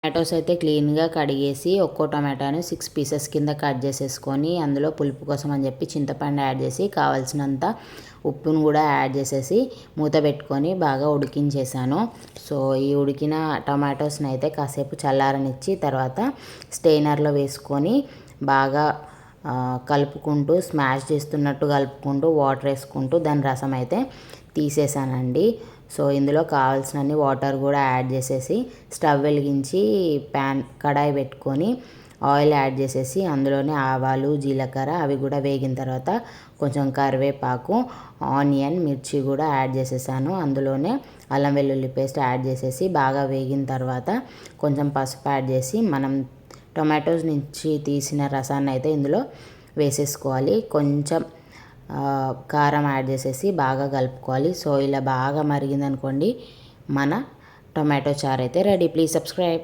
Tomatoes అయితే క్లీన్గా కడిగేసి ఒక్కో టమాటాను 6 పీసెస్ కింద కట్ చేసేసుకొని అందులో పులుపు కోసం అని చెప్పి చింతపండు యాడ్ చేసి కావాల్సినంత ఉప్పును కూడా యాడ్ చేసేసి మూత పెట్టుకొని బాగా ఉడికించేసాను. సో ఈ ఉడికిన టమాటోస్ని అయితే కాసేపు చల్లారనిచ్చి తర్వాత స్టెయినర్లో వేసుకొని బాగా కలుపుకుంటూ స్మాష్ చేస్తున్నట్టు కలుపుకుంటూ వాటర్ వేసుకుంటూ దాని రసం అయితే తీసేసానండి. సో ఇందులో కావాల్సినన్ని వాటర్ కూడా యాడ్ చేసేసి స్టవ్ వెలిగించి కడాయి పెట్టుకొని ఆయిల్ యాడ్ చేసేసి అందులోనే ఆవాలు జీలకర్ర అవి కూడా వేగిన తర్వాత కొంచెం కరివేపాకు ఆనియన్ మిర్చి కూడా యాడ్ చేసేసాను. అందులోనే అల్లం వెల్లుల్లి పేస్ట్ యాడ్ చేసేసి బాగా వేగిన తర్వాత కొంచెం పసుపు యాడ్ చేసి మనం టొమాటోస్ నుంచి తీసిన రసాన్ని అయితే ఇందులో వేసేసుకోవాలి. కొంచెం కారం యాడ్ చేసేసి బాగా కలుపుకోవాలి. సో ఇలా బాగా మరిగిందనుకోండి మన టొమాటో చారు అయితే రెడీ. Please subscribe.